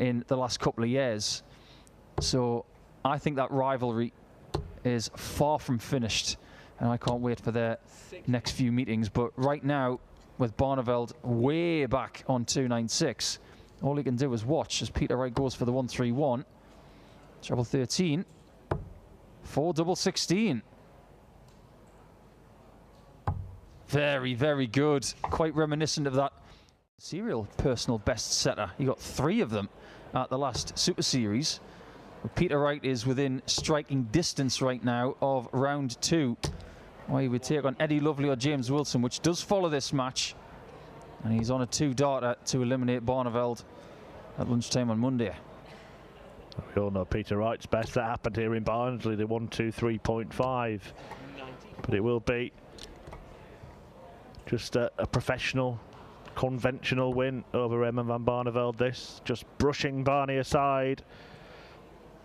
in the last couple of years. So I think that rivalry is far from finished, and I can't wait for their next few meetings. But right now, with Barneveld way back on 296, all he can do is watch as Peter Wright goes for the 1-3-1. Treble 13. 4 double 16. Very, very good. Quite reminiscent of that serial personal best setter. He got 3 of them at the last Super Series. Peter Wright is within striking distance right now of round 2. Well, he would take on Eddie Lovely or James Wilson, which does follow this match. And he's on a 2-darter to eliminate Barneveld at lunchtime on Monday. We all know Peter Wright's best. That happened here in Barnsley, the 1-2-3.5. But it will be just a professional, conventional win over Raymond van Barneveld. This just brushing Barney aside,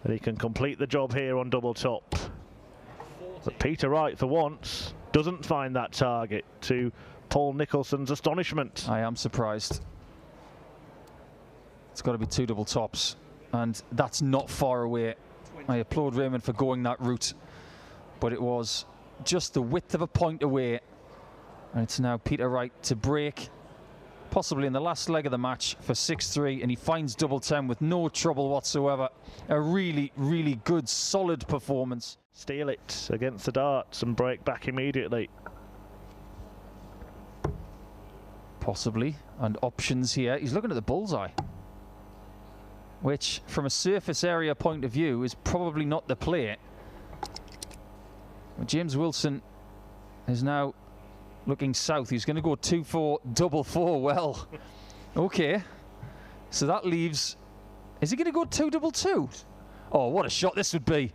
and he can complete the job here on double top. But Peter Wright, for once, doesn't find that target, to Paul Nicholson's astonishment. I am surprised. It's got to be 2 double tops, and that's not far away. I applaud Raymond for going that route, but it was just the width of a point away. And it's now Peter Wright to break, possibly in the last leg of the match, for 6-3, and he finds double 10 with no trouble whatsoever. A really, really good, solid performance. Steal it against the darts and break back immediately. Possibly, and options here. He's looking at the bullseye, which from a surface area point of view is probably not the play. Well, James Wilson is now looking south. He's going to go 2-4 double 4. Well, okay, so that leaves, is he going to go 2 double 2? Oh, what a shot this would be.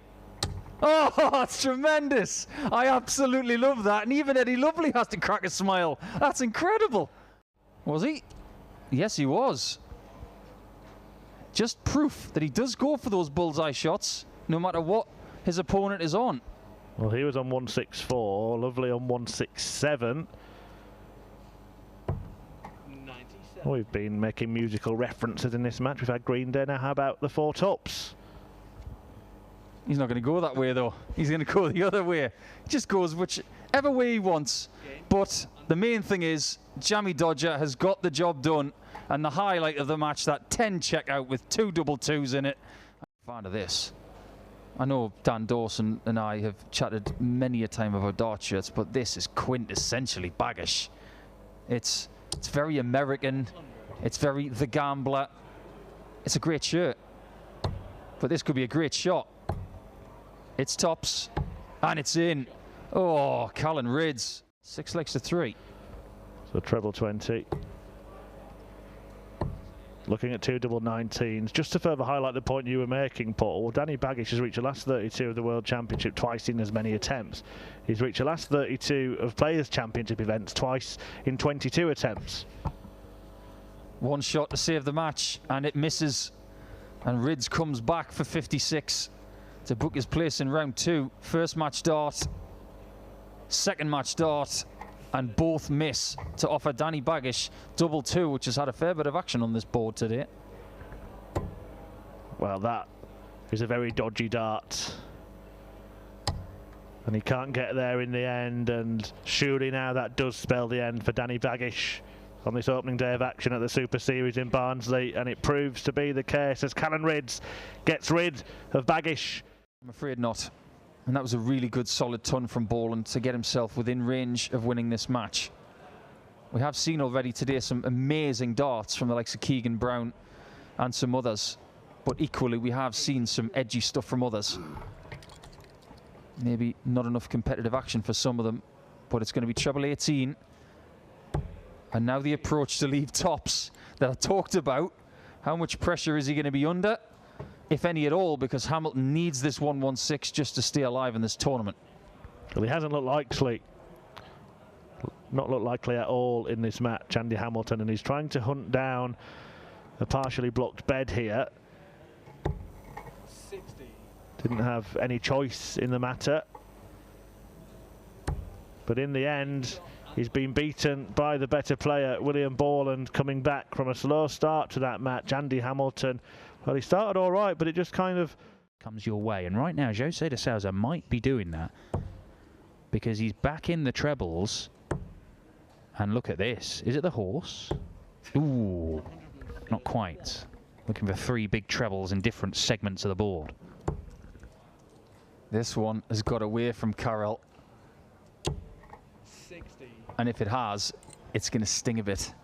Oh, it's tremendous. I absolutely love that, and even Eddie Lovely has to crack a smile. That's incredible. Was he? Yes, he was. Just proof that he does go for those bullseye shots no matter what his opponent is on. Well, he was on 164, Lovely on 167. We've been making musical references in this match. We've had Green Day. Now how about the 4 tops? He's not going to go that way though. He's going to go the other way. He just goes whichever way he wants. But the main thing is Jammy Dodger has got the job done, and the highlight of the match, that 10 checkout with 2 double 2s in it. I'm a fan of this. I know Dan Dawson and I have chatted many a time about dart shirts, but this is quintessentially Baggish. It's very American. It's very The Gambler. It's a great shirt, but this could be a great shot. It's tops, and it's in. Oh, Colin Rydz. 6 legs to 3. So treble 20. Looking at 2 double 19s. Just to further highlight the point you were making, Paul, Danny Baggish has reached the last 32 of the World Championship twice in as many attempts. He's reached the last 32 of Players' Championship events twice in 22 attempts. One shot to save the match, and it misses. And Rydz comes back for 56 to book his place in round 2. First match dart, second match dart, and both miss to offer Danny Baggish double 2, which has had a fair bit of action on this board today. Well, that is a very dodgy dart, and he can't get there in the end, and surely now that does spell the end for Danny Baggish on this opening day of action at the Super Series in Barnsley, and it proves to be the case as Colin Rydz gets rid of Baggish. I'm afraid not. And that was a really good solid ton from Borland to get himself within range of winning this match. We have seen already today some amazing darts from the likes of Keegan Brown and some others, but equally we have seen some edgy stuff from others. Maybe not enough competitive action for some of them, but it's going to be treble 18. And now the approach to leave tops that I talked about. How much pressure is he going to be under? If any at all, because Hamilton needs this 116 just to stay alive in this tournament. Well, he hasn't looked likely. Not looked likely at all in this match, Andy Hamilton, and he's trying to hunt down a partially blocked bed here. 60. Didn't have any choice in the matter. But in the end, He's been beaten by the better player, William Borland, coming back from a slow start to that match. Andy Hamilton, well, he started all right, but it just kind of comes your way. And right now, Jose de Sousa might be doing that because he's back in the trebles. And look at this. Is it the horse? Ooh, not quite. Looking for 3 big trebles in different segments of the board. This one has got away from Karel. 60. And if it has, it's going to sting a bit.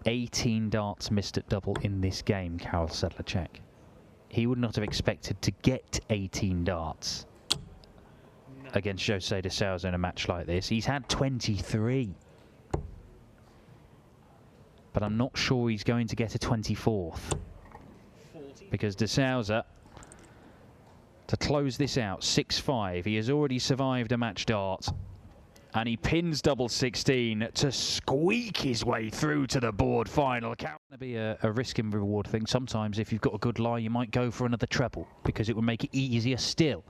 18 darts missed at double in this game, Karel Sedlacek. He would not have expected to get 18 darts against Jose de Sousa in a match like this. He's had 23. But I'm not sure he's going to get a 24th. Because de Sousa, to close this out, 6-5. He has already survived a match dart. And he pins double 16 to squeak his way through to the board final. It's going to be a risk and reward thing. Sometimes if you've got a good lie, you might go for another treble because it would make it easier still.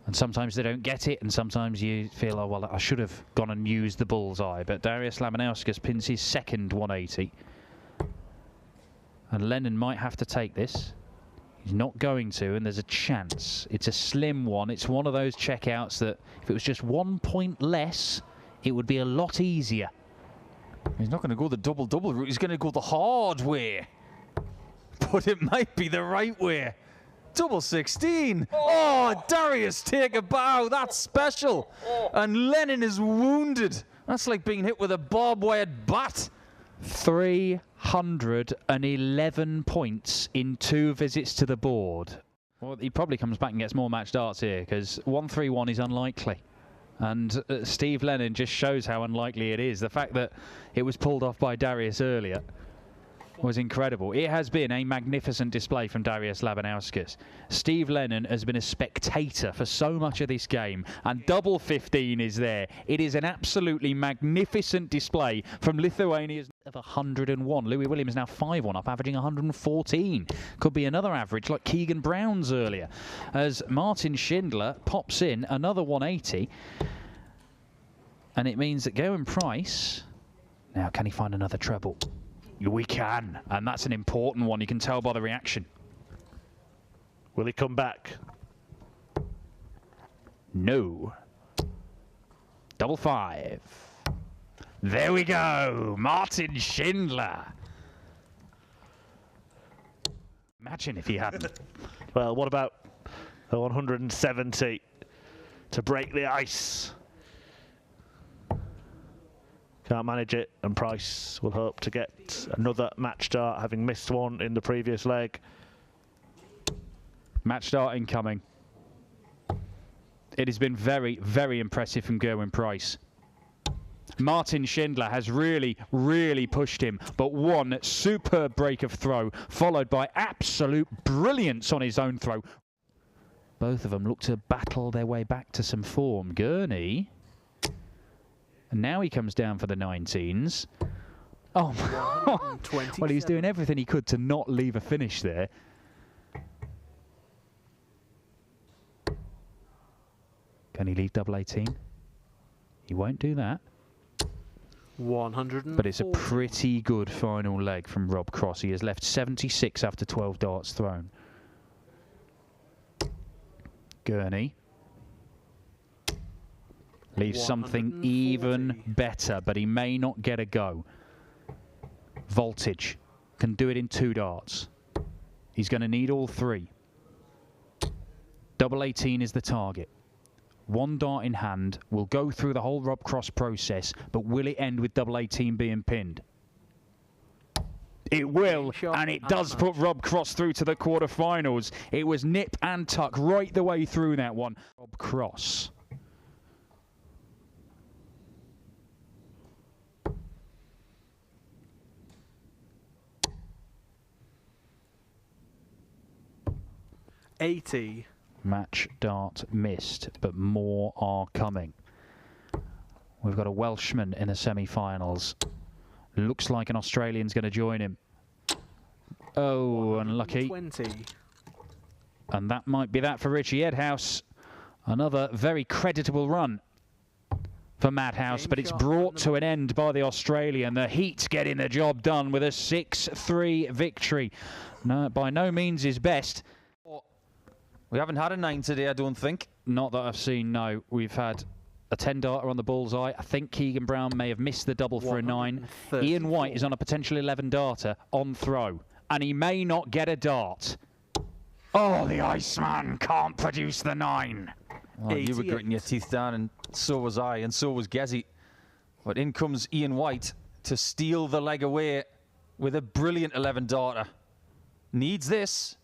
And sometimes they don't get it, and sometimes you feel, oh, well, I should have gone and used the bullseye. But Darius Labanauskas pins his second 180. And Lennon might have to take this. He's not going to, and there's a chance. It's a slim one. It's one of those checkouts that if it was just 1 point less, it would be a lot easier. He's not going to go the double-double route. He's going to go the hard way. But it might be the right way. Double 16. Oh, Darius, take a bow. That's special. And Lennon is wounded. That's like being hit with a barbed-wired bat. 311 points in 2 visits to the board. Well, he probably comes back and gets more match darts here because 131 is unlikely. And Steve Lennon just shows how unlikely it is. The fact that it was pulled off by Darius earlier was incredible. It has been a magnificent display from Darius Labanauskas. Steve Lennon has been a spectator for so much of this game, and double 15 is there. It is an absolutely magnificent display from Lithuania's of 101. Louis Williams now 5-1 up, averaging 114. Could be another average like Keegan Brown's earlier, as Martin Schindler pops in another 180. And it means that Gerwyn Price, now can he find another treble? We can, and that's an important one. You can tell by the reaction. Will he come back? No. Double 5. There we go. Martin Schindler. Imagine if he hadn't. Well, what about a 170 to break the ice? Can't manage it, and Price will hope to get another match start, having missed one in the previous leg. Match start incoming. It has been very, very impressive from Gerwyn Price. Martin Schindler has really, really pushed him, but one superb break of throw, followed by absolute brilliance on his own throw. Both of them look to battle their way back to some form. Gurney. And now he comes down for the 19s. Oh, well, he was doing everything he could to not leave a finish there. Can he leave double 18? He won't do that. 100. But it's a pretty good final leg from Rob Cross. He has left 76 after 12 darts thrown. Gurney leaves something even better, but he may not get a go. Voltage can do it in 2 darts. He's going to need all 3. Double 18 is the target. 1 dart in hand will go through the whole Rob Cross process, but will it end with double 18 being pinned? It will, and it does put Rob Cross through to the quarterfinals. It was nip and tuck right the way through that one. Rob Cross. $80. Match dart missed, but more are coming. We've got a Welshman in the semi-finals. Looks like an Australian's going to join him. Oh, unlucky. 20. And that might be that for Richie Edhouse. Another very creditable run. for Madhouse, but it's brought to an end by the Australian. The Heat getting the job done with a 6-3 victory. No, by no means his best. We haven't had a 9 today, I don't think. Not that I've seen, no. We've had a 10-darter on the bullseye. I think Keegan Brown may have missed the double for a 9. Ian White is on a potential 11-darter on throw, and he may not get a dart. Oh, the Iceman can't produce the 9. Oh, you were gritting your teeth down, and so was I, and so was Gezzy. But in comes Ian White to steal the leg away with a brilliant 11-darter. Needs this,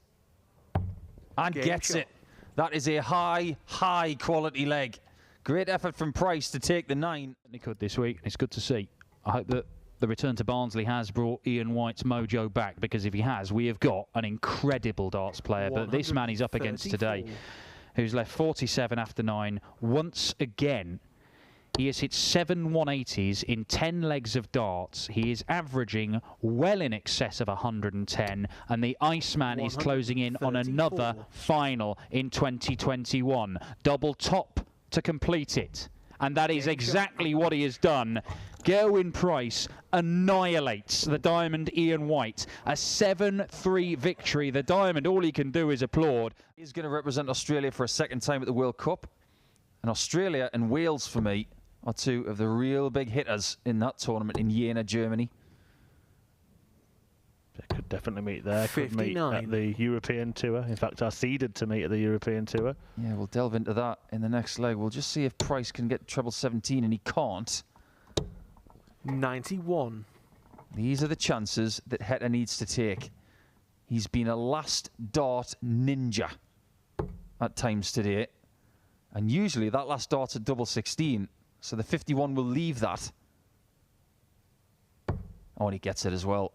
and gets it. That is a high quality leg. Great effort from Price to take the 9. He could this week. It's good to see. I hope that the return to Barnsley has brought Ian White's mojo back, because if he has, we have got an incredible darts player. But this man he's up against today, who's left 47 after 9, once again, he has hit 7 180s in 10 legs of darts. He is averaging well in excess of 110, and the Iceman is closing in on another final in 2021. Double top to complete it, and that is exactly what he has done. Gerwyn Price annihilates the Diamond Ian White. A 7-3 victory. The Diamond, all he can do is applaud. He's going to represent Australia for a second time at the World Cup. And Australia and Wales, for me, are two of the real big hitters in that tournament in Jena, Germany. They could definitely meet there. Could meet at the European Tour. In fact, are seeded to meet at the European Tour. Yeah, we'll delve into that in the next leg. We'll just see if Price can get treble 17, and he can't. 91. These are the chances that Heta needs to take. He's been a last dart ninja at times today. And usually that last dart's at double 16. So the 51 will leave that. Oh, and he gets it as well.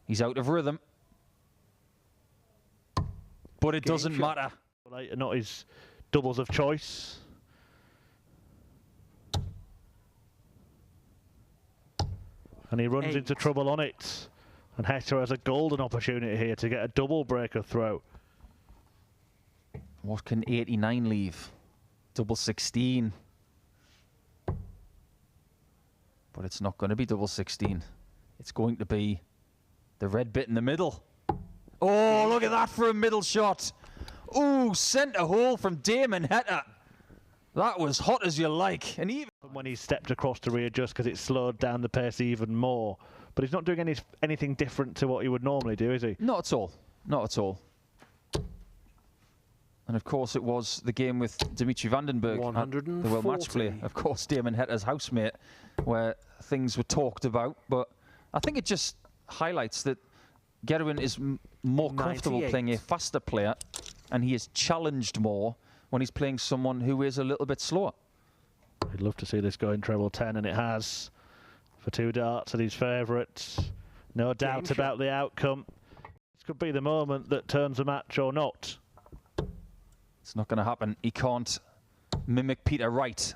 He's out of rhythm. But it doesn't matter. Not his doubles of choice. And he runs into trouble on it. And Heta has a golden opportunity here to get a double breaker throw. What can 89 leave? Double 16. But it's not going to be double 16. It's going to be the red bit in the middle. Oh, look at that for a middle shot. Ooh, centre hole from Damon Heta. That was hot as you like. And even when he stepped across to readjust, because it slowed down the pace even more. But he's not doing anything different to what he would normally do, is he? Not at all. Not at all. And of course it was the game with Dimitri Vandenberg, the World Match Play. Of course, Damon Heta's housemate, where things were talked about. But I think it just highlights that Gerwyn is more comfortable playing a faster player, and he is challenged more when he's playing someone who is a little bit slower. I'd love to see this go in treble 10, and it has for 2 darts at his favourites. No doubt about the outcome. This could be the moment that turns the match or not. It's not going to happen. He can't mimic Peter Wright,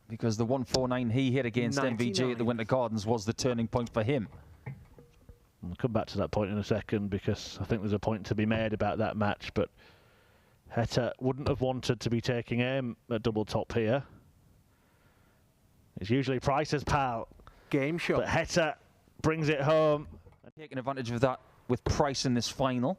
because the 149 he hit against MVG at the Winter Gardens was the turning point for him. We'll come back to that point in a second, because I think there's a point to be made about that match, but Heta wouldn't have wanted to be taking aim at double top here. It's usually Price's pal. Game shot. But Heta brings it home. Taking advantage of that with Price in this final.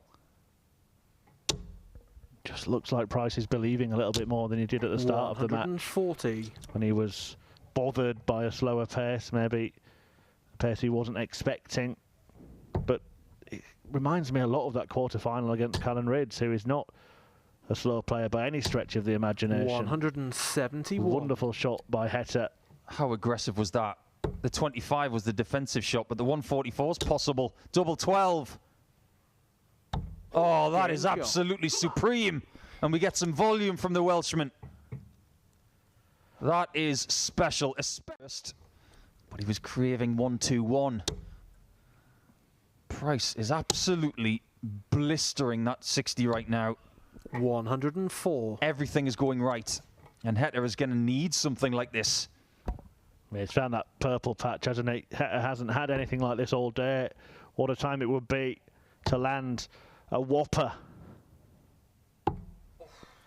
Just looks like Price is believing a little bit more than he did at the start of the match. 140. When he was bothered by a slower pace, maybe a pace he wasn't expecting. But it reminds me a lot of that quarter-final against Colin Rydz, who is not a slow player by any stretch of the imagination. 171. Wonderful shot by Heta. How aggressive was that? The 25 was the defensive shot, but the 144 is possible. Double 12. Oh, that is absolutely supreme. And we get some volume from the Welshman. That is special. But he was craving 1-2-1. Price is absolutely blistering that 60 right now. 104. Everything is going right. And Heta is going to need something like this. He's found that purple patch, hasn't he? Heta hasn't had anything like this all day. What a time it would be to land a whopper.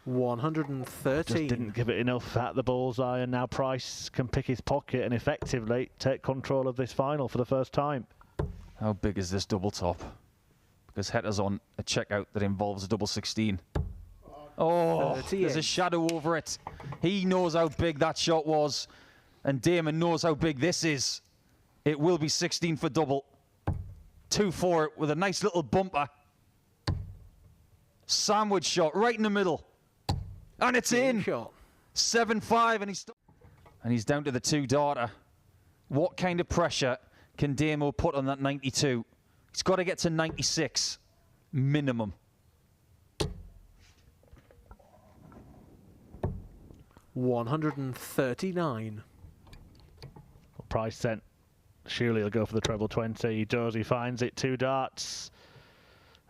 113. Just didn't give it enough at the bullseye, and now Price can pick his pocket and effectively take control of this final for the first time. How big is this double top? Because Heta's on a checkout that involves a double 16. Oh, 38. There's a shadow over it. He knows how big that shot was, and Damon knows how big this is. It will be 16 for double. 2 for it with a nice little bumper. Sandwich shot right in the middle. And it's Game in. shot. 7-5, and he's down to the 2 darter. What kind of pressure can Damo put on that 92? He's got to get to 96 minimum. $139. Price sent. Surely he'll go for the treble 20. He does. He finds it. 2 darts.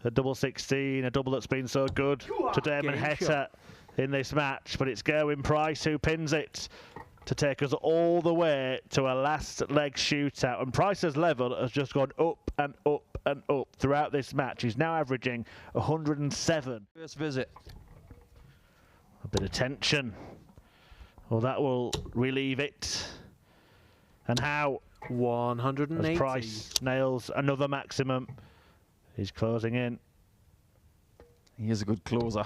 A double 16. A double that's been so good to Damon Heta in this match. But it's Gerwyn Price who pins it to take us all the way to a last leg shootout. And Price's level has just gone up and up and up throughout this match. He's now averaging 107. First visit. A bit of tension. Well, that will relieve it. And how? 180. As Price nails another maximum. He's closing in. He is a good closer.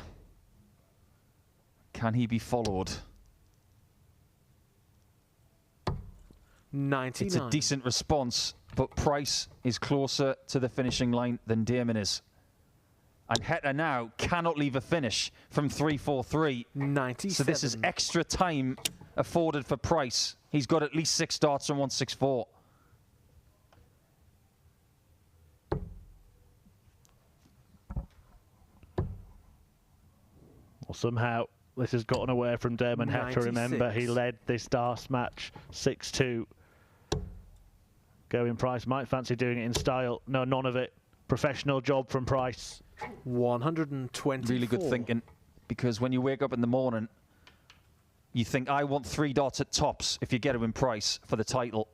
Can he be followed? 99. It's a decent response, but Price is closer to the finishing line than Damon is. And Heta now cannot leave a finish from 3-4-3. 97. So this is extra time afforded for Price. He's got at least 6 darts on 164. Well, somehow this has gotten away from Damon Heta. Remember, he led this darts match 6-2. Gerwyn Price might fancy doing it in style. No, none of it. Professional job from Price. 124. Really good thinking, because when you wake up in the morning, you think, I want 3 darts at tops if you get him in Price for the title.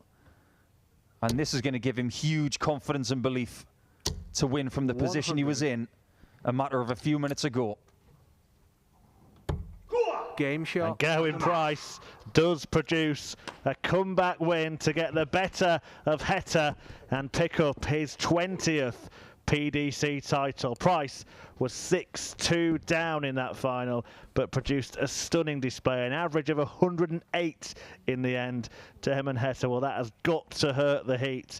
And this is going to give him huge confidence and belief to win from the position he was in a matter of a few minutes ago. Game shot. And Gerwyn Price does produce a comeback win to get the better of Heta and pick up his 20th PDC title. Price was 6-2 down in that final, but produced a stunning display, an average of 108 in the end. Damon Heta, well, that has got to hurt the heat.